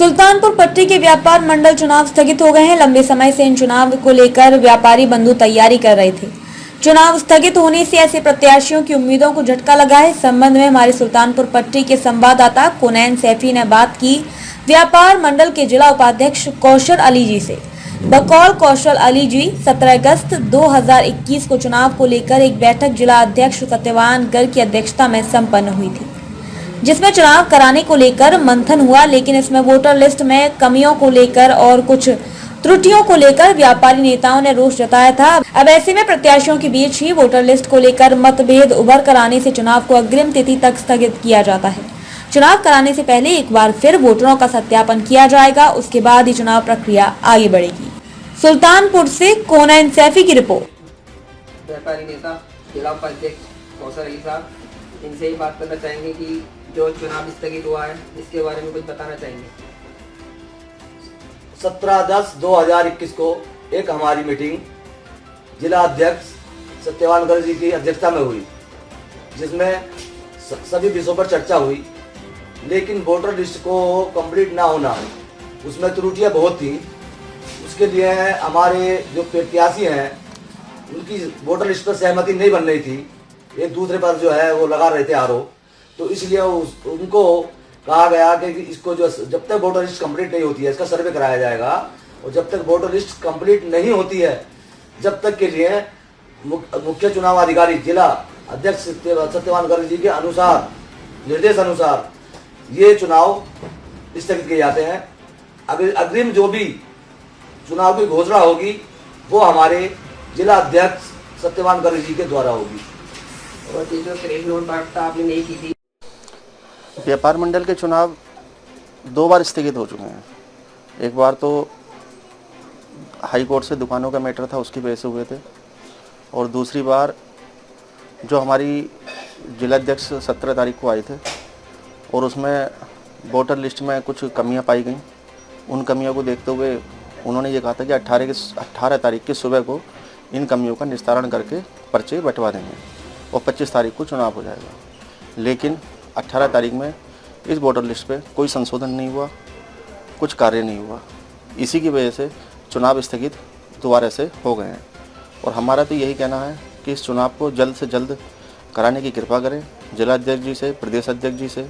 सुल्तानपुर पट्टी के व्यापार मंडल चुनाव स्थगित हो गए हैं। लंबे समय से इन चुनाव को लेकर व्यापारी बंधु तैयारी कर रहे थे। चुनाव स्थगित होने से ऐसे प्रत्याशियों की उम्मीदों को झटका लगा है। इस संबंध में हमारे सुल्तानपुर पट्टी के संवाददाता कोनैन सैफी ने बात की व्यापार मंडल के जिला उपाध्यक्ष कौशल अली जी से। बकौल कौशल अली जी, 17 अगस्त 2021 को चुनाव को लेकर एक बैठक जिला अध्यक्ष सत्यवान गर्ग की अध्यक्षता में संपन्न हुई थी, जिसमें चुनाव कराने को लेकर मंथन हुआ, लेकिन इसमें वोटर लिस्ट में कमियों को लेकर और कुछ त्रुटियों को लेकर व्यापारी नेताओं ने रोष जताया था। अब ऐसे में प्रत्याशियों के बीच ही वोटर लिस्ट को लेकर मतभेद उभर कर आने से चुनाव को अग्रिम तिथि तक स्थगित किया जाता है। चुनाव कराने से पहले एक बार फिर वोटरों का सत्यापन किया जाएगा, उसके बाद ही चुनाव प्रक्रिया आगे बढ़ेगी। सुल्तानपुर से कोनैन सैफी की रिपोर्ट। व्यापारी नेता जिला उपाध्यक्ष कौशल अली साहब, इनसे ही बात करना चाहेंगे कि जो चुनाव स्थगित हुआ है इसके बारे में कुछ बताना चाहेंगे। 17/10/2021 को एक हमारी मीटिंग जिला अध्यक्ष सत्यवान गर्ग जी की अध्यक्षता में हुई, जिसमें सभी विषयों पर चर्चा हुई, लेकिन वोटर लिस्ट को कंप्लीट ना होना, उसमें त्रुटियां बहुत थी। उसके लिए हमारे जो प्रत्याशी हैं उनकी वोटर लिस्ट पर सहमति नहीं बन रही थी, एक दूसरे पर जो है वो लगा रहे थे आरोप। तो इसलिए उनको कहा गया कि इसको जो जब तक वोटर लिस्ट कंप्लीट नहीं होती है इसका सर्वे कराया जाएगा, और जब तक वोटर लिस्ट कंप्लीट नहीं होती है जब तक के लिए मुख्य चुनाव अधिकारी जिला अध्यक्ष सत्यवान गर्ग जी के अनुसार, निर्देश अनुसार ये चुनाव स्थगित किए जाते हैं। अग्रिम जो भी चुनाव की घोषणा होगी वो हमारे जिला अध्यक्ष सत्यवान गर्ग जी के द्वारा होगी। और ये जो क्रेडिट नोट वार्ता आपने नहीं की थी, व्यापार मंडल के चुनाव 2 बार स्थगित हो चुके हैं। एक बार तो हाई कोर्ट से दुकानों का मैटर था, उसकी वजह से हुए थे, और दूसरी बार जो हमारी जिलाध्यक्ष 17 तारीख को आए थे और उसमें वोटर लिस्ट में कुछ कमियां पाई गई। उन कमियों को देखते हुए उन्होंने ये कहा था कि 18 तारीख की सुबह को इन कमियों का निस्तारण करके पर्चे बंटवा देंगे और 25 तारीख को चुनाव हो जाएगा। लेकिन 18 तारीख में इस वोटर लिस्ट पे कोई संशोधन नहीं हुआ, कुछ कार्य नहीं हुआ। इसी की वजह से चुनाव स्थगित दोबारा से हो गए हैं, और हमारा तो यही कहना है कि इस चुनाव को जल्द से जल्द कराने की कृपा करें जिला अध्यक्ष जी से, प्रदेश अध्यक्ष जी से,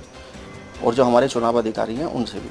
और जो हमारे चुनाव अधिकारी हैं उनसे भी।